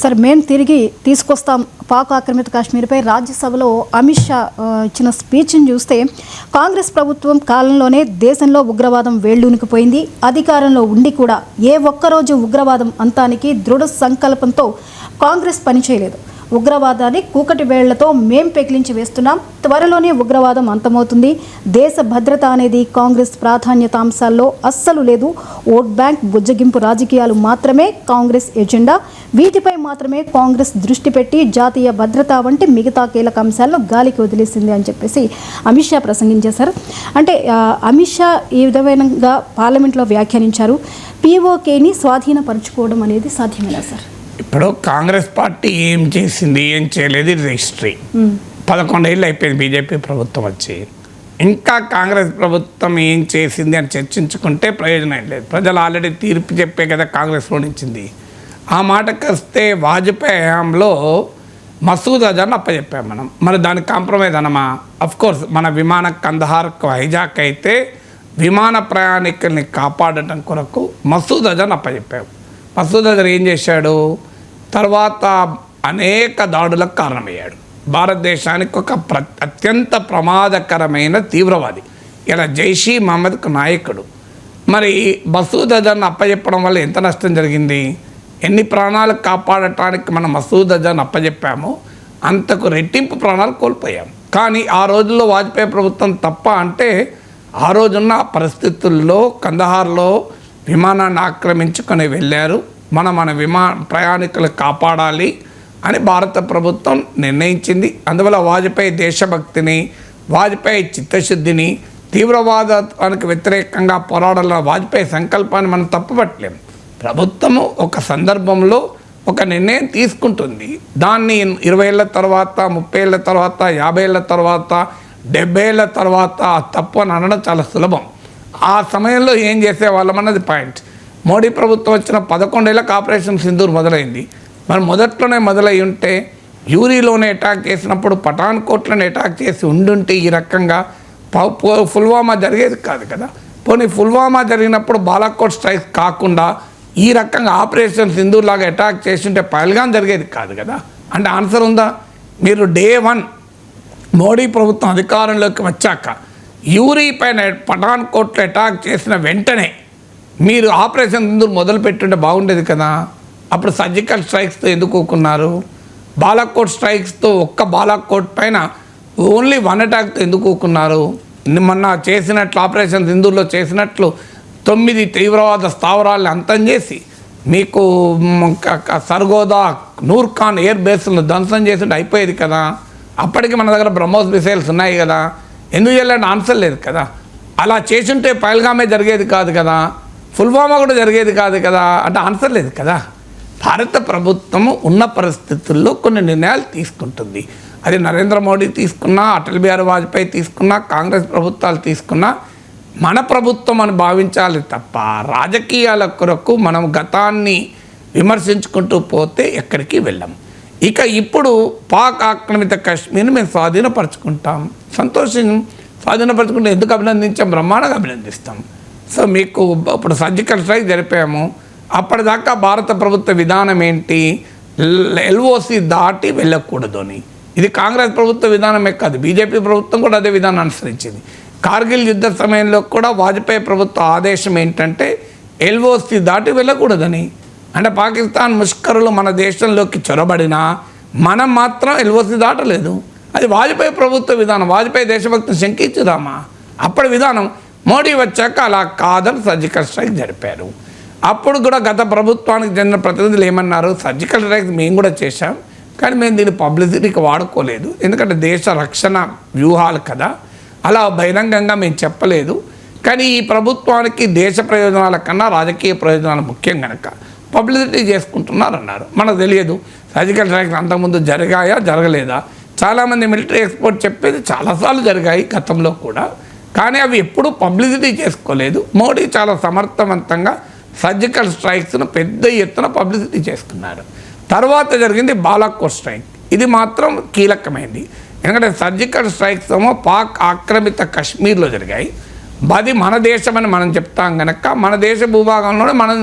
సరే మేము తిరిగి తీసుకొస్తాం పాక్ ఆక్రమిత కాశ్మీర్పై రాజ్యసభలో అమిత్ షా ఇచ్చిన స్పీచ్ని చూస్తే కాంగ్రెస్ ప్రభుత్వం కాలంలోనే దేశంలో ఉగ్రవాదం వేళ్ళూనికిపోయింది. అధికారంలో ఉండి కూడా ఏ ఒక్కరోజు ఉగ్రవాదం అంతానికి దృఢ సంకల్పంతో కాంగ్రెస్ పనిచేయలేదు. ఉగ్రవాదాన్ని కూకటి వేళ్లతో మేం పెకిలించి వేస్తున్నాం. త్వరలోనే ఉగ్రవాదం అంతమవుతుంది. దేశ భద్రత అనేది కాంగ్రెస్ ప్రాధాన్యత అంశాల్లో అస్సలు లేదు. ఓట్ బ్యాంక్ బుజ్జగింపు రాజకీయాలు మాత్రమే కాంగ్రెస్ ఎజెండా. వీటిపై మాత్రమే కాంగ్రెస్ దృష్టి పెట్టి జాతీయ భద్రత వంటి మిగతా కీలక అంశాలను గాలికి వదిలేసింది అని చెప్పేసి అమిత్ షా ప్రసంగించేశారు. అంటే అమిత్ షా ఈ విధంగా పార్లమెంట్లో వ్యాఖ్యానించారు. పీఓకేని స్వాధీనపరచుకోవడం అనేది సాధ్యమేనా సార్? ఇప్పుడు కాంగ్రెస్ పార్టీ ఏం చేసింది, ఏం చేయలేదు, ఇది హిస్టరీ. 11 ఏళ్ళు అయిపోయింది బీజేపీ ప్రభుత్వం వచ్చి. ఇంకా కాంగ్రెస్ ప్రభుత్వం ఏం చేసింది అని చర్చించుకుంటే ప్రయోజనం లేదు. ప్రజలు ఆల్రెడీ తీర్పు చెప్పే కదా కాంగ్రెస్ ఓడించింది. ఆ మాటకు వస్తే వాజ్పేయి హయాంలో మసూద్ అజర్ని అప్పచెప్పాం మనం. మరి దానికి కాంప్రమైజ్ అనమా? అఫ్కోర్స్ మన విమాన కందహార్కు హైజాక్ అయితే విమాన ప్రయాణికుల్ని కాపాడటం కొరకు మసూద్ అజర్ని అప్పచెప్పాం. మసూద్ అజర్ ఏం చేశాడు? తర్వాత అనేక దాడులకు కారణమయ్యాడు. భారతదేశానికి ఒక అత్యంత ప్రమాదకరమైన తీవ్రవాది, ఇలా జైషీ మహమ్మద్కు నాయకుడు. మరి మసూద్ అజర్ని అప్పచెప్పడం వల్ల ఎంత నష్టం జరిగింది? ఎన్ని ప్రాణాలు కాపాడటానికి మనం మసూద్ అజర్ని అప్పచెప్పామో అంతకు రెట్టింపు ప్రాణాలు కోల్పోయాం. కానీ ఆ రోజుల్లో వాజ్పేయి ప్రభుత్వం తప్ప అంటే ఆ రోజున్న పరిస్థితుల్లో కందహార్లో విమానాన్ని ఆక్రమించుకొని వెళ్ళారు. మన ప్రయాణికులు కాపాడాలి అని భారత ప్రభుత్వం నిర్ణయించింది. అందువల్ల వాజ్పేయి దేశభక్తిని, వాజ్పేయి చిత్తశుద్ధిని, తీవ్రవాదానికి వ్యతిరేకంగా పోరాడాల వాజ్పేయి సంకల్పాన్ని మనం తప్పుపట్టలేము. ప్రభుత్వము ఒక సందర్భంలో ఒక నిర్ణయం తీసుకుంటుంది. దాన్ని 20 ఏళ్ళ తర్వాత, 30 ఏళ్ళ తర్వాత, 50 ఏళ్ళ తర్వాత, 70 ఏళ్ళ తర్వాత తప్పు అని అనడం చాలా సులభం. ఆ సమయంలో ఏం చేసేవాళ్ళం అన్నది పాయింట్. మోడీ ప్రభుత్వం వచ్చిన 11 ఏళ్ళకి ఆపరేషన్ సింధూర్ మొదలైంది. మరి మొదట్లోనే మొదలై ఉంటే, యూరీలోనే అటాక్ చేసినప్పుడు పఠాన్కోట్లోనే అటాక్ చేసి ఉండుంటే ఈ రకంగా పుల్వామా జరిగేది కాదు కదా. పోనీ పుల్వామా జరిగినప్పుడు బాలాకోట్ స్ట్రైక్ కాకుండా ఈ రకంగా ఆపరేషన్ సింధూర్ లాగా అటాక్ చేసి ఉంటే పహల్గాం జరిగేది కాదు కదా. అంటే ఆన్సర్ ఉందా? మీరు డే 1 మోడీ ప్రభుత్వం అధికారంలోకి వచ్చాక యూరీ పైన పఠాన్కోట్లో అటాక్ చేసిన వెంటనే మీరు ఆపరేషన్ సింధూర్ మొదలు పెట్టుంటే బాగుండేది కదా. అప్పుడు సర్జికల్ స్ట్రైక్స్తో ఎందుకు ఊకున్నారు? బాలాకోట్ స్ట్రైక్స్తో ఒక్క బాలాకోట్ పైన ఓన్లీ 1 అటాక్తో ఎందుకు ఊకున్నారు? మొన్న చేసినట్లు ఆపరేషన్ సింధూర్లో చేసినట్లు 9 తీవ్రవాద స్థావరాలను అంతం చేసి మీకు సర్గోదా, నూర్ఖాన్ ఎయిర్ బేస్లను ధ్వంసం చేసి అయిపోయేది కదా. అప్పటికి మన దగ్గర బ్రహ్మోస్ మిసైల్స్ ఉన్నాయి కదా. ఎందుకు చేయాలంటే ఆన్సర్ లేదు కదా. అలా చేసుంటే పహల్గామే జరిగేది కాదు కదా, పుల్వామా కూడా జరిగేది కాదు కదా. అంటే ఆన్సర్ లేదు కదా. భారత ప్రభుత్వము ఉన్న పరిస్థితుల్లో కొన్ని నిర్ణయాలు తీసుకుంటుంది. అది నరేంద్ర మోడీ తీసుకున్నా, అటల్ బిహారీ వాజ్పేయి తీసుకున్నా, కాంగ్రెస్ ప్రభుత్వాలు తీసుకున్నా మన ప్రభుత్వం అని భావించాలి తప్ప రాజకీయాల కొరకు మనం గతాన్ని విమర్శించుకుంటూ పోతే ఎక్కడికి వెళ్ళాము. ఇక ఇప్పుడు పాక్ ఆక్రమిత కాశ్మీర్ని మేము స్వాధీనపరచుకుంటాం, సంతోషం. స్వాధీనపరచుకుంటే ఎందుకు అభినందించాం? బ్రహ్మాండంగా అభినందిస్తాం. సో మీకు ఇప్పుడు సర్జికల్ స్ట్రైక్ జరిపాము. అప్పటిదాకా భారత ప్రభుత్వ విధానం ఏంటి? ఎల్ఓసి దాటి వెళ్ళకూడదు అని. ఇది కాంగ్రెస్ ప్రభుత్వ విధానమే కాదు, బీజేపీ ప్రభుత్వం కూడా అదే విధానం అనుసరించింది. కార్గిల్ యుద్ధ సమయంలో కూడా వాజ్పేయి ప్రభుత్వ ఆదేశం ఏంటంటే ఎల్ఓసి దాటి వెళ్ళకూడదని. అంటే పాకిస్తాన్ ముష్కరులు మన దేశంలోకి చొరబడినా మనం మాత్రం ఎల్ఓసి దాటలేదు. అది వాజ్పేయి ప్రభుత్వ విధానం. వాజ్పేయి దేశభక్తిని శంకించుదామా? అప్పటి విధానం. మోడీ వచ్చాక అలా కాదని సర్జికల్ స్ట్రైక్ జరిపారు. అప్పుడు కూడా గత ప్రభుత్వానికి చెందిన ప్రతినిధులు ఏమన్నారు? సర్జికల్ స్ట్రైక్ మేము కూడా చేశాం, కానీ మేము దీన్ని పబ్లిసిటీకి వాడుకోలేదు, ఎందుకంటే దేశ రక్షణ వ్యూహాలు కదా, అలా బహిరంగంగా మేము చెప్పలేదు. కానీ ఈ ప్రభుత్వానికి దేశ ప్రయోజనాల కన్నా రాజకీయ ప్రయోజనాలు ముఖ్యం కనుక పబ్లిసిటీ చేసుకుంటున్నారన్నారు. మనకు తెలియదు సర్జికల్ స్ట్రైక్స్ అంతకుముందు జరిగాయా జరగలేదా. చాలామంది మిలిటరీ ఎక్స్పర్ట్ చెప్పేది చాలాసార్లు జరిగాయి గతంలో కూడా, కానీ అవి ఎప్పుడూ పబ్లిసిటీ చేసుకోలేదు. మోడీ చాలా సమర్థవంతంగా సర్జికల్ స్ట్రైక్స్ను పెద్ద ఎత్తున పబ్లిసిటీ చేసుకున్నారు. తర్వాత జరిగింది బాలాకోట్ స్ట్రైక్. ఇది మాత్రం కీలకమైంది, ఎందుకంటే సర్జికల్ స్ట్రైక్స్ ఏమో పాక్ ఆక్రమిత కాశ్మీర్లో జరిగాయి. అది మన దేశమని మనం చెప్తాం కనుక మన దేశ భూభాగంలోనే మనం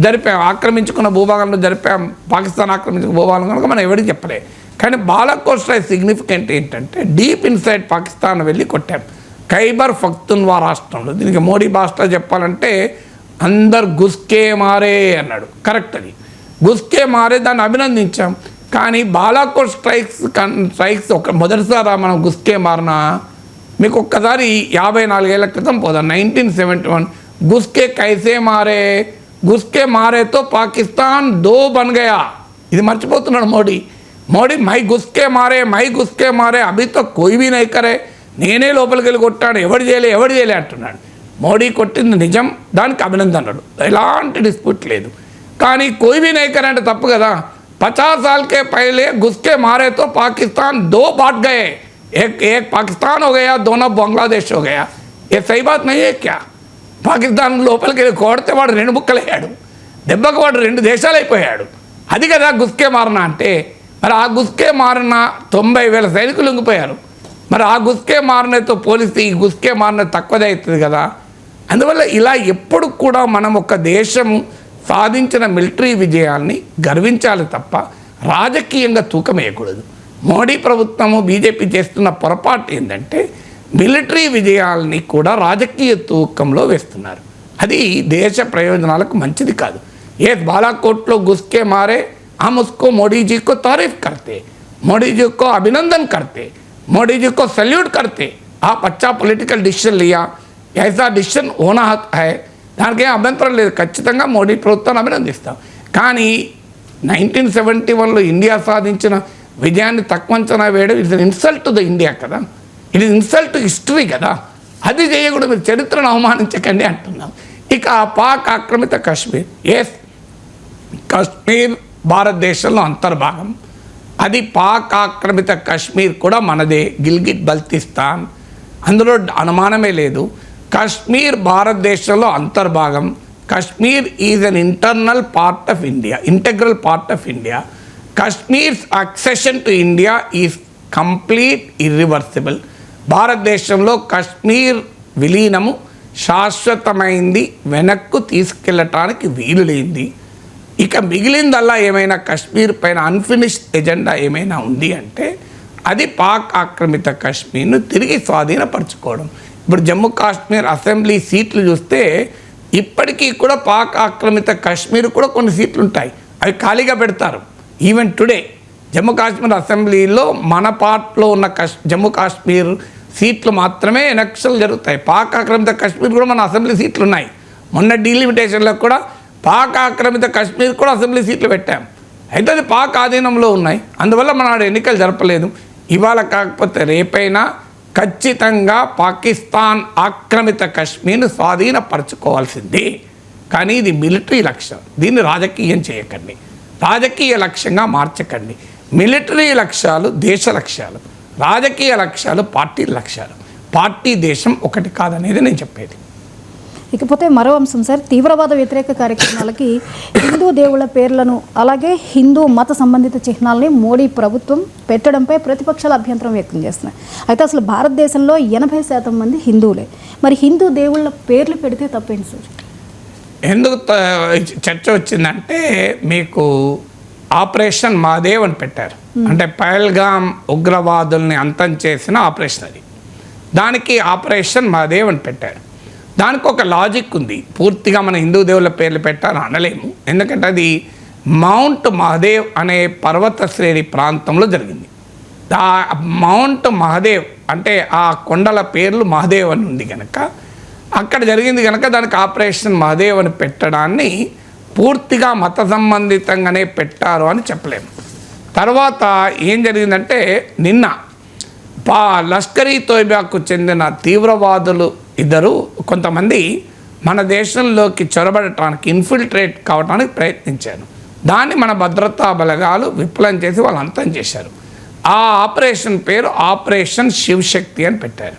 జరిపాం, ఆక్రమించుకున్న భూభాగంలో జరిపాం, పాకిస్తాన్ ఆక్రమించుకున్న భూభాగం కనుక మనం ఎవరికి చెప్పలే. కానీ బాలాకోట్ స్ట్రైక్ సిగ్నిఫికెంట్ ఏంటంటే డీప్ ఇన్సైడ్ పాకిస్తాన్ వెళ్ళి కొట్టాం. ఖైబర్ పఖ్తూన్ఖ్వా రాష్ట్రంలో, దీనికి మోడీ భాషలో చెప్పాలంటే అందరు గుస్కే మారే అన్నాడు. కరెక్ట్, అది గుస్కే మారే, దాన్ని అభినందించాం. కానీ బాలాకోట్ స్ట్రైక్స్ ఒక మొదటిసారి మనం గుస్కే మారిన మీకు ఒక్కసారి 54 ఏళ్ల క్రితం పోదాం. 1971 గుస్కే కైసే మారే, గుస్కే మారేతో పాకిస్తాన్ దో బన్ గయా. ఇది మర్చిపోతున్నాడు మోడీ మై గుస్కే మారే అభితో కోయి నై కరే, నేనే లోపలికి వెళ్ళి కొట్టాడు, ఎవడు చేయలే అంటున్నాడు. మోడీ కొట్టింది నిజం, దానికి అభినందనలు, ఎలాంటి డిస్ప్యూట్ లేదు. కానీ కోయి నై కరే అంటే తప్పు కదా. 50 साल के पहले घुसके मारे तो पाकिस्तान 2 बांट गए, एक पाकिस्तान हो गया, दोनों बांग्लादेश हो गया. ये सही बात नहीं है क्या? పాకిస్తాన్ లోపలికి వెళ్ళి కొడితే వాడు 2 ముక్కలయ్యాడు, దెబ్బకు వాడు 2 దేశాలు అయిపోయాడు. అది కదా గుస్కే మారిన అంటే. మరి ఆ గుస్కే మారిన 90,000 సైనికులు లొంగిపోయారు. మరి ఆ గుస్కే మారినతో పోలిస్తే ఈ గుస్కే మారిన తక్కువదే అవుతుంది కదా. అందువల్ల ఇలా ఎప్పుడు కూడా మనం ఒక దేశం సాధించిన మిలిటరీ విజయాల్ని గర్వించాలి తప్ప రాజకీయంగా తూకం వేయకూడదు. మోడీ ప్రభుత్వము బీజేపీ చేస్తున్న పొరపాటు ఏంటంటే మిలిటరీ విజయాల్ని కూడా రాజకీయ తూకంలో వేస్తున్నారు. అది దేశ ప్రయోజనాలకు మంచిది కాదు. ఏ బాలాకోట్లో గుస్కే మారే हम उसको मोदी जी को तारीफ करते, मोदी जी को अभिनंदन करते, मोदी जी को सैल्यूट करते. आप अच्छा పొలిటికల్ డిసిషన్ लिया, ऐसा డిసిషన్ होना है, దానికి ఏం అభ్యంతరం లేదు, ఖచ్చితంగా మోడీ ప్రభుత్వాన్ని అభినందిస్తాం. కానీ 1971లో ఇండియా సాధించిన విజయాన్ని తక్కువ అంచనా వేయడం it's insult to the India కదా, it is insult to history కదా. అది చేయకూడదు, మీరు చరిత్రను అవమానించకండి అంటున్నాం. ఇక పాక్ ఆక్రమిత కాశ్మీర్, ఎస్ కాశ్మీర్ భారతదేశంలో అంతర్భాగం. అది పాక్ ఆక్రమిత కాశ్మీర్ కూడా మనదే, గిల్గిట్ బల్తిస్తాన్, అందులో అనుమానమే లేదు. కాశ్మీర్ భారతదేశంలో అంతర్భాగం. Kashmir is an internal part of India, integral part of India. Kashmir's accession to India is complete irreversible. భారతదేశంలో కాశ్మీర్ విలీనము శాశ్వతమైంది, వెనక్కు తీసుకెళ్ళటానికి వీలు లేనిది. ఇక మిగిలిందల్లా ఏమైనా కాశ్మీర్ పైన అన్ఫినిష్డ్ ఎజెండా ఏమైనా ఉంది అంటే అది పాక్ ఆక్రమిత కాశ్మీర్ను తిరిగి స్వాధీనపరచుకోవడం. ఇప్పుడు జమ్మూ కాశ్మీర్ అసెంబ్లీ సీట్లు చూస్తే ఇప్పటికీ కూడా పాక్ ఆక్రమిత కాశ్మీర్ కూడా కొన్ని సీట్లు ఉంటాయి, అవి ఖాళీగా పెడతారు. ఈవెన్ టుడే జమ్మూ కాశ్మీర్ అసెంబ్లీలో మన పార్ట్లో ఉన్న జమ్మూ కాశ్మీర్ సీట్లు మాత్రమే ఎలక్షన్లు జరుగుతాయి. పాక్ ఆక్రమిత కాశ్మీర్ కూడా మన అసెంబ్లీ సీట్లు ఉన్నాయి. మొన్న డీలిమిటేషన్లో కూడా పాక్ ఆక్రమిత కాశ్మీర్ కూడా అసెంబ్లీ సీట్లు పెట్టాం. అయితే అది పాక్ ఆధీనంలో ఉన్నాయి, అందువల్ల మన ఎన్నికలు జరపలేదు. ఇవాళ కాకపోతే రేపైనా ఖచ్చితంగా పాకిస్తాన్ ఆక్రమిత కాశ్మీర్ను స్వాధీనపరచుకోవాల్సిందే. కానీ ఇది మిలిటరీ లక్ష్యం, దీన్ని రాజకీయం చేయకండి, రాజకీయ లక్ష్యంగా మార్చకండి. మిలిటరీ లక్ష్యాలు దేశ లక్ష్యాలు, రాజకీయ లక్ష్యాలు పార్టీ లక్ష్యాలు. పార్టీ దేశం ఒకటి కాదనేది నేను చెప్పేది. ఇకపోతే మరో అంశం సార్, తీవ్రవాద వ్యతిరేక కార్యక్రమాలకి హిందూ దేవుళ్ళ పేర్లను అలాగే హిందూ మత సంబంధిత చిహ్నాలని మోడీ ప్రభుత్వం పెట్టడంపై ప్రతిపక్షాలు అభ్యంతరం వ్యక్తం చేస్తున్నాయి. అయితే అసలు భారతదేశంలో 80% మంది హిందువులే, మరి హిందూ దేవుళ్ళ పేర్లు పెడితే తప్పేంటి సార్? ఎందుకు చర్చ వచ్చిందంటే మీకు ఆపరేషన్ మహాదేవ్ అని పెట్టారు, అంటే పహల్గామ్ ఉగ్రవాదుల్ని అంతం చేసిన ఆపరేషన్ అది. దానికి ఆపరేషన్ మహాదేవ్ అని పెట్టారు. దానికి ఒక లాజిక్ ఉంది. పూర్తిగా మన హిందూ దేవుళ్ళ పేర్లు పెట్టాలని అనలేము, ఎందుకంటే అది మౌంట్ మహదేవ్ అనే పర్వత శ్రేణి ప్రాంతంలో జరిగింది. ఆ మౌంట్ మహదేవ్ అంటే ఆ కొండల పేర్లు మహదేవ్ అని ఉంది కనుక అక్కడ జరిగింది కనుక దానికి ఆపరేషన్ మహదేవ్ అని పెట్టడాన్ని పూర్తిగా మత సంబంధితంగానే పెట్టారు అని చెప్పలేము. తర్వాత ఏం జరిగిందంటే నిన్న లష్కర్ ఈ తోయిబాకు చెందిన తీవ్రవాదులు ఇద్దరు కొంతమంది మన దేశంలోకి చొరబడటానికి ఇన్ఫిల్ట్రేట్ కావడానికి ప్రయత్నించారు. దాన్ని మన భద్రతా బలగాలు విఫలం చేసి వాళ్ళు అంతం చేశారు. ఆ ఆపరేషన్ పేరు ఆపరేషన్ శివశక్తి అని పెట్టారు.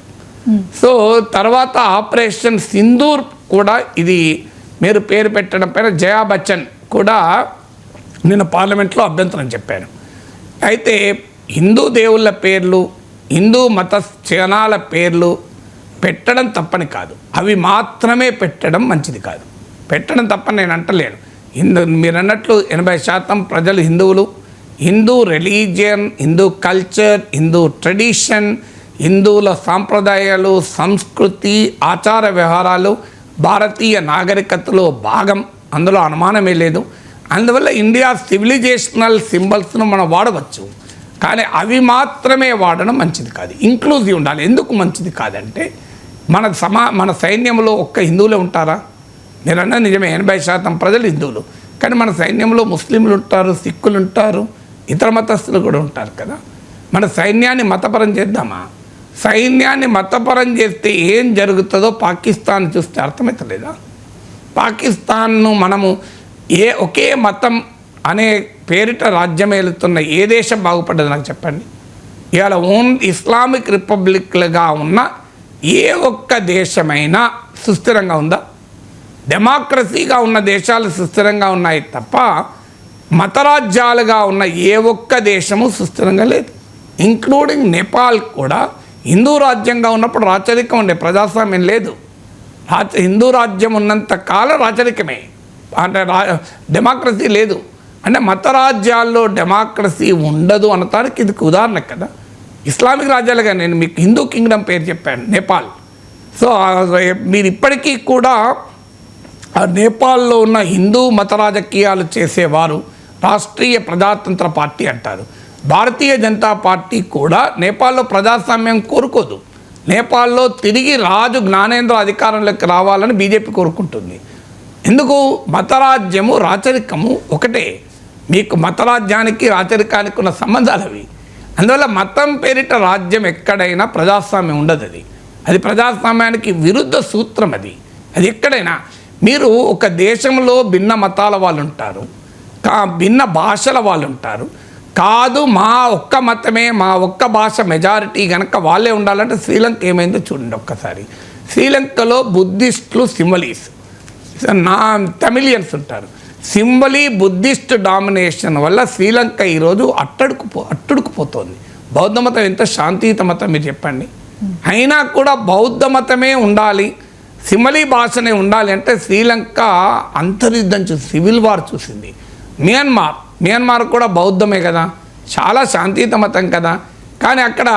సో తర్వాత ఆపరేషన్ సింధూర్ కూడా ఇది మీరు పేరు పెట్టడం పైన జయా బచ్చన్ కూడా నిన్న పార్లమెంట్లో అభ్యంతరం చెప్పారు. అయితే హిందూ దేవుళ్ళ పేర్లు, హిందూ మత చిహ్నాల పేర్లు పెట్టడం తప్పని కాదు, అవి మాత్రమే పెట్టడం మంచిది కాదు. పెట్టడం తప్పని నేను అంటలేను. మీరు అన్నట్లు 80% ప్రజలు హిందువులు. Hindu religion, Hindu culture, Hindu tradition, హిందువుల సాంప్రదాయాలు, సంస్కృతి, ఆచార వ్యవహారాలు భారతీయ నాగరికతలో భాగం, అందులో అనుమానమే లేదు. అందువల్ల ఇండియా సివిలైజేషనల్ సింబల్స్ను మనం వాడవచ్చు, కానీ అవి మాత్రమే వాడడం మంచిది కాదు. ఇంక్లూజివ్ ఉండాలి. ఎందుకు మంచిది కాదంటే మన సైన్యంలో ఒక్క హిందువులే ఉంటారా? మీరన్నా నిజమే, 80% ప్రజలు హిందువులు, కానీ మన సైన్యంలో ముస్లింలు ఉంటారు, సిక్కులు ఉంటారు, ఇతర మతస్థులు కూడా ఉంటారు కదా. మన సైన్యాన్ని మతపరం చేద్దామా? సైన్యాన్ని మతపరం చేస్తే ఏం జరుగుతుందో పాకిస్తాన్ చూస్తే అర్థమవుతలేదా? పాకిస్తాన్ను మనము ఒకే మతం అనే పేరిట రాజ్యం ఏలుతున్న ఏ దేశం బాగుపడ్డది నాకు చెప్పండి. ఇవాళ ఇస్లామిక్ రిపబ్లిక్లుగా ఉన్న ఏ ఒక్క దేశమైనా సుస్థిరంగా ఉందా? డెమోక్రసీగా ఉన్న దేశాలు సుస్థిరంగా ఉన్నాయి తప్ప మతరాజ్యాలుగా ఉన్న ఏ ఒక్క దేశము సుస్థిరంగా లేదు. ఇంక్లూడింగ్ నేపాల్ కూడా హిందూ రాజ్యంగా ఉన్నప్పుడు రాచరికం ఉండే, ప్రజాస్వామ్యం లేదు. హిందూ రాజ్యం ఉన్నంత కాలం రాచరికమే, అంటే డెమోక్రసీ లేదు. అంటే మతరాజ్యాల్లో డెమోక్రసీ ఉండదు అనటానికి ఇది ఉదాహరణ కదా. ఇస్లామిక్ రాజ్యాలుగా నేను మీకు హిందూ కింగ్డమ్ పేరు చెప్పాను, నేపాల్. సో మీరు ఇప్పటికీ కూడా నేపాల్లో ఉన్న హిందూ మత రాజకీయాలు చేసేవారు రాష్ట్రీయ ప్రజాతంత్ర పార్టీ అంటారు. భారతీయ జనతా పార్టీ కూడా నేపాల్లో ప్రజాస్వామ్యం కోరుకోదు. నేపాల్లో తిరిగి రాజు జ్ఞానేంద్ర అధికారంలోకి రావాలని బీజేపీ కోరుకుంటుంది. ఎందుకు? మతరాజ్యము రాచరికము ఒకటే. మీకు మతరాజ్యానికి రాచరికానికి ఉన్న సంబంధాలు అవి. అందువల్ల మతం పేరిట రాజ్యం ఎక్కడైనా ప్రజాస్వామ్యం ఉండదు. అది ప్రజాస్వామ్యానికి విరుద్ధ సూత్రం. అది ఎక్కడైనా మీరు ఒక దేశంలో భిన్న మతాల వాళ్ళు ఉంటారు, భిన్న భాషల వాళ్ళు ఉంటారు. కాదు మా ఒక్క మతమే, మా ఒక్క భాష మెజారిటీ కనుక వాళ్ళే ఉండాలంటే శ్రీలంక ఏమైందో చూడండి ఒక్కసారి. శ్రీలంకలో బుద్ధిస్టులు, సింబలీస్, తమిళియన్స్ ఉంటారు. సింబలీ బుద్ధిస్ట్ డామినేషన్ వల్ల శ్రీలంక ఈరోజు అట్టుడుకుపోతుంది. బౌద్ధ మతం ఎంత శాంతియుత మతం మీరు చెప్పండి. అయినా కూడా బౌద్ధ మతమే ఉండాలి, సింబలీ భాషనే ఉండాలి అంటే శ్రీలంక అంతర్యుద్ధం చూసి, సివిల్ వార్ చూసింది. మియన్మార్ కూడా బౌద్ధమే కదా, చాలా శాంతియుత మతం కదా. కానీ అక్కడ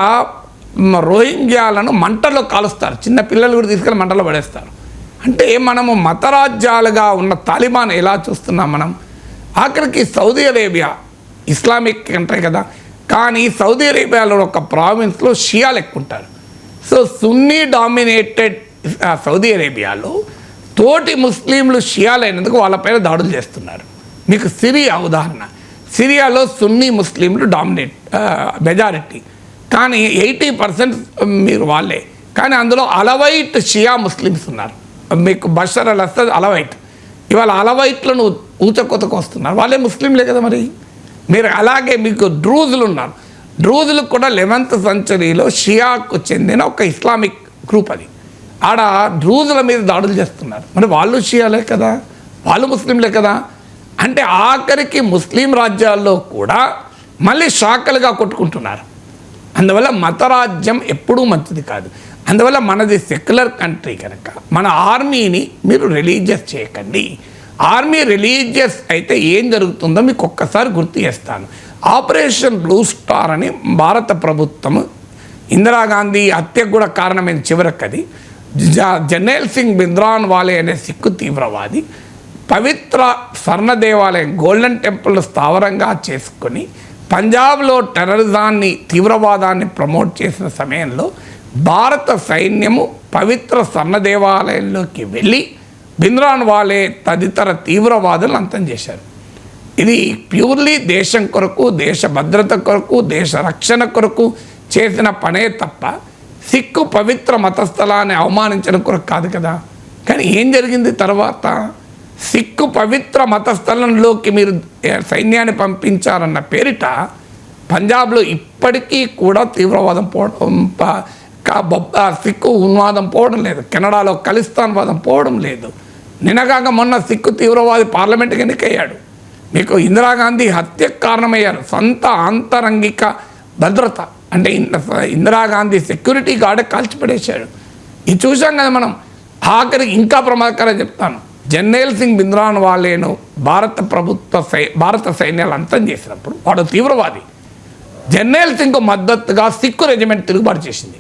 రోహింగ్యాలను మంటల్లో కాలుస్తారు, చిన్న పిల్లలు కూడా తీసుకెళ్ళి మంటల్లో పడేస్తారు. అంటే మనము మతరాజ్యాలుగా ఉన్న తాలిబాన్ ఎలా చూస్తున్నాం మనం? ఆఖరికి సౌదీ అరేబియా ఇస్లామిక్ కంట్రీ కదా, కానీ సౌదీ అరేబియాలో ఒక ప్రావిన్స్లో షియాలు ఎక్కువ ఉంటారు. సో సున్నీ డామినేటెడ్ సౌదీ అరేబియాలో తోటి ముస్లింలు షియాలు అయినందుకు వాళ్ళపైన దాడులు చేస్తున్నారు. మీకు సిరియా ఉదాహరణ. సిరియాలో సున్నీ ముస్లింలు మెజారిటీ, కానీ 80% మీరు వాళ్ళే. కానీ అందులో అలవైట్ షియా ముస్లిమ్స్ ఉన్నారు. మీకు బషర్ అల్ అసద్ అలవైట్, ఇవాళ అలవైట్లను ఊచకొతకు వస్తున్నారు, వాళ్ళే ముస్లింలే కదా. మరి మీరు అలాగే మీకు డ్రూజులు ఉన్నారు. డ్రూజులు కూడా 11th సెంచరీలో షియాకు చెందిన ఒక ఇస్లామిక్ గ్రూప్. అది ఆడ డ్రూజుల మీద దాడులు చేస్తున్నారు. మరి వాళ్ళు షియాలే కదా, వాళ్ళు ముస్లింలే కదా. అంటే ఆఖరికి ముస్లిం రాజ్యాల్లో కూడా మళ్ళీ శాఖలుగా కొట్టుకుంటున్నారు. అందువల్ల మతరాజ్యం ఎప్పుడూ మంచిది కాదు. అందువల్ల మనది సెక్యులర్ కంట్రీ కనుక మన ఆర్మీని మీరు రిలీజియస్ చేయకండి. ఆర్మీ రిలీజియస్ అయితే ఏం జరుగుతుందో మీకు ఒక్కసారి గుర్తు చేస్తాను. ఆపరేషన్ బ్లూ స్టార్ అని భారత ప్రభుత్వం ఇందిరాగాంధీ హత్యకు కూడా కారణమైన చివరికి అది జర్నైల్ సింగ్ భింద్రాన్వాలే అనే సిక్కు తీవ్రవాది పవిత్ర స్వర్ణ దేవాలయం గోల్డెన్ టెంపుల్ స్థావరంగా చేసుకొని పంజాబ్లో టెర్రరిజాన్ని, తీవ్రవాదాన్ని ప్రమోట్ చేసిన సమయంలో భారత సైన్యము పవిత్ర స్వర్ణ దేవాలయంలోకి వెళ్ళి భింద్రాన్వాలే తదితర తీవ్రవాదులను అంతం చేశారు. ఇది ప్యూర్లీ దేశం కొరకు, దేశ భద్రత కొరకు, దేశ రక్షణ కొరకు చేసిన పనే తప్ప సిక్కు పవిత్ర మతస్థలాన్ని అవమానించడం కొరకు కాదు కదా. కానీ ఏం జరిగింది తర్వాత? సిక్కు పవిత్ర మతస్థలంలోకి మీరు సైన్యాన్ని పంపించారన్న పేరిట పంజాబ్లో ఇప్పటికీ కూడా తీవ్రవాదం పోవడం, సిక్కు ఉన్మాదం పోవడం లేదు. కెనడాలో ఖలిస్తాన్ వాదం పోవడం లేదు. నిన్నగాక మొన్న సిక్కు తీవ్రవాది పార్లమెంట్కి ఎన్నికయ్యాడు. మీకు ఇందిరాగాంధీ హత్యకు కారణమయ్యారు. సొంత ఆంతరంగిక భద్రత అంటే ఇందిరాగాంధీ సెక్యూరిటీ గార్డే కాల్చిపడేశాడు. ఇది చూసాం కదా మనం. ఆఖరికి ఇంకా ప్రమాదకరం చెప్తాను, జర్నైల్ సింగ్ బింద్రాన్ వాళ్ళేను భారత సైన్యాలు అంతం చేసినప్పుడు వాడు తీవ్రవాది. జర్నైల్ సింగ్ మద్దతుగా సిక్కు రెజిమెంట్ తిరుగుబాటు చేసింది.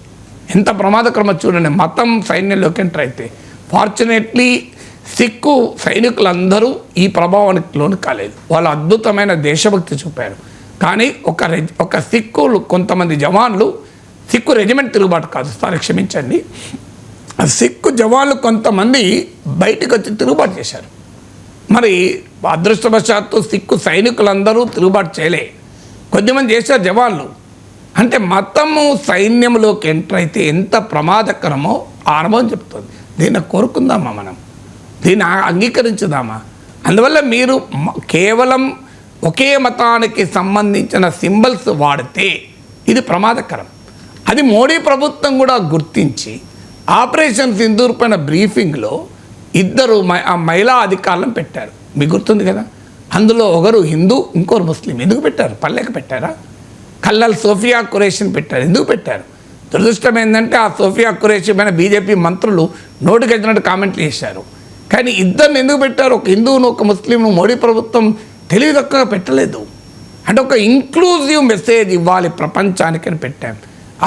ఎంత ప్రమాదకరమో చూడండి. మతం సైన్యంలోకి ఎంటర్ అయితే ఫార్చునేట్లీ సిక్కు సైనికులందరూ ఈ ప్రభావానికి లోను కాలేదు. వాళ్ళు అద్భుతమైన దేశభక్తి చూపారు. కానీ ఒక సిక్కులు కొంతమంది జవాన్లు, సిక్కు రెజిమెంట్ తిరుగుబాటు కాదు సార్, క్షమించండి, సిక్కు జవాన్లు కొంతమంది బయటకు వచ్చి తిరుగుబాటు చేశారు. మరి అదృష్టవశాత్తు సిక్కు సైనికులందరూ తిరుగుబాటు చేయలే, కొద్దిమంది చేశారు జవాన్లు. అంటే మతము సైన్యంలోకి ఎంటర్ అయితే ఎంత ప్రమాదకరమో ఆ అనుభవం చెప్తుంది. దీన్ని కోరుకుందామా మనం? దీన్ని అంగీకరించుదామా? అందువల్ల మీరు కేవలం ఒకే మతానికి సంబంధించిన సింబల్స్ వాడితే ఇది ప్రమాదకరం. అది మోడీ ప్రభుత్వం కూడా గుర్తించి ఆపరేషన్ సింధూర్ పైన బ్రీఫింగ్లో ఇద్దరు మహిళా అధికారులను పెట్టారు. మీకు గుర్తుంది కదా, అందులో ఒకరు హిందూ, ఇంకోరు ముస్లిం. ఎందుకు పెట్టారు? పల్లెక పెట్టారా? కల్లల్ సోఫియా ఖురేషిని పెట్టారు. ఎందుకు పెట్టారు? దురదృష్టం ఏంటంటే ఆ సోఫియా ఖురేషి పైన బీజేపీ మంత్రులు నోటికెచ్చినట్టు కామెంట్లు చేశారు. కానీ ఇద్దరిని ఎందుకు పెట్టారు? ఒక హిందువును, ఒక ముస్లింను మోడీ ప్రభుత్వం తెలివి తక్కువగా పెట్టలేదు. అంటే ఒక ఇంక్లూజివ్ మెసేజ్ ఇవ్వాలి ప్రపంచానికి అని పెట్టాం.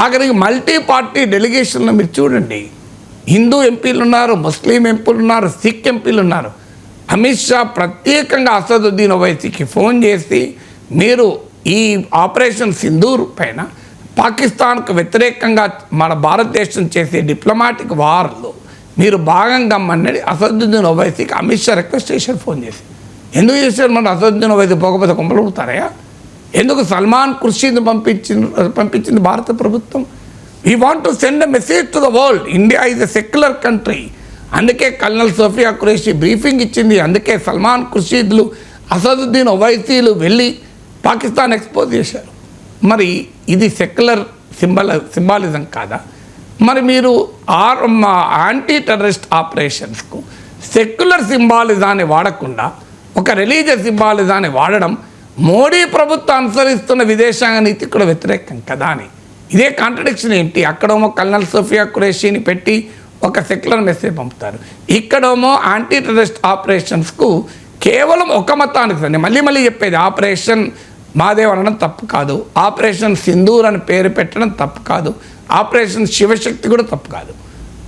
ఆఖరికి మల్టీ పార్టీ డెలిగేషన్లో మీరు చూడండి, హిందూ ఎంపీలు ఉన్నారు, ముస్లిం ఎంపీలు ఉన్నారు, సిక్ ఎంపీలు ఉన్నారు. అమిత్ షా ప్రత్యేకంగా అసదుద్దీన్ ఓవైసీకి ఫోన్ చేసి మీరు ఈ ఆపరేషన్ సింధూర్ పైన పాకిస్తాన్కు వ్యతిరేకంగా మన భారతదేశం చేసే డిప్లొమాటిక్ వార్లో మీరు భాగంగా అన్నది అసదుద్దీన్ ఓవైసీకి అమిత్ షా రిక్వెస్ట్ చేశారు ఫోన్ చేసి. ఎందుకు చేశారు? మన అసదుద్దీన్ ఓవైసీ పోకపోతే కొంపలుగుతారయా? ఎందుకు సల్మాన్ ఖుర్షీద్ పంపించింది భారత ప్రభుత్వం? We want to send a message to the world, India is a secular country. అందుకే కల్నల్ సోఫియా ఖురేషి బ్రీఫింగ్ ఇచ్చింది. అందుకే సల్మాన్ ఖుర్షీద్లు, అసదుద్దీన్ ఓవైసీలు వెళ్ళి పాకిస్తాన్ ఎక్స్పోజ్ చేశారు. మరి ఇది సెక్యులర్ సింబాలిజం కాదా? మరి మీరు యాంటీ టెర్రరిస్ట్ ఆపరేషన్స్కు సెక్యులర్ సింబాలిజాన్ని వాడకుండా ఒక రిలీజియస్ సింబాలిజాన్ని వాడడం మోడీ ప్రభుత్వం అనుసరిస్తున్న విదేశాంగ నీతి కూడా వ్యతిరేకం కదా అని. ఇదే కాంట్రడిక్షన్ ఏంటి? అక్కడేమో కల్నల్ సోఫియా ఖురేషిని పెట్టి ఒక సెక్యులర్ మెసేజ్ పంపుతారు, ఇక్కడేమో యాంటీ టెర్రరిస్ట్ ఆపరేషన్స్కు కేవలం ఒక మతానికి సంబంధించి మళ్ళీ చెప్పేది ఆపరేషన్ మాదేవ్ అనడం తప్పు కాదు, ఆపరేషన్ సింధూర్ అని పేరు పెట్టడం తప్పు కాదు, ఆపరేషన్ శివశక్తి కూడా తప్పు కాదు.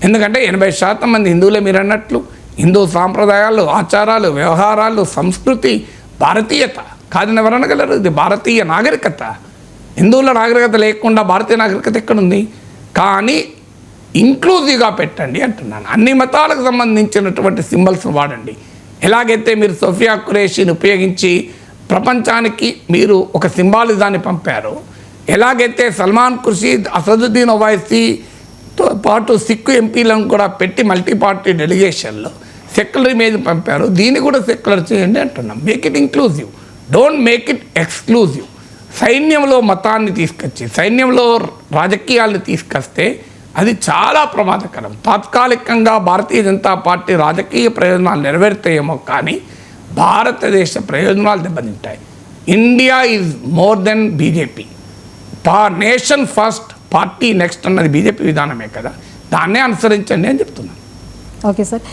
ఎందుకంటే 80% మంది హిందువులే మీరు అన్నట్లు. హిందూ సాంప్రదాయాలు, ఆచారాలు, వ్యవహారాలు, సంస్కృతి, భారతీయత కాదని ఎవరు అనగలరు? ఇది భారతీయ నాగరికత. హిందువుల నాగరికత లేకుండా భారతీయ నాగరికత ఎక్కడుంది? కానీ ఇంక్లూజివ్గా పెట్టండి అంటున్నాను. అన్ని మతాలకు సంబంధించినటువంటి సింబల్స్ వాడండి. ఎలాగైతే మీరు సోఫియా ఖురేషిని ఉపయోగించి ప్రపంచానికి మీరు ఒక సింబాలిజాన్ని పంపారు, ఎలాగైతే సల్మాన్ ఖుర్షీద్, అసదుద్దీన్ ఓవైసీతో పాటు సిక్కు ఎంపీలను కూడా పెట్టి మల్టీ పార్టీ డెలిగేషన్లో సెక్యులర్ ఇమేజ్ పంపారు, దీన్ని కూడా సెక్యులర్ చేయండి అంటున్నాం. Make it inclusive, don't make it exclusive. సైన్యంలో మతాన్ని తీసుకొచ్చి సైన్యంలో రాజకీయాలను తీసుకొస్తే అది చాలా ప్రమాదకరం. తాత్కాలికంగా భారతీయ జనతా పార్టీ రాజకీయ ప్రయోజనాలు నెరవేరుతాయేమో కానీ భారతదేశ ప్రయోజనాలు దెబ్బతింటాయి. India is more than BJP. Nation first, party next అన్నది బీజేపీ విధానమే కదా, దాన్నే అనుసరించండి అని చెప్తున్నాను. Okay sir.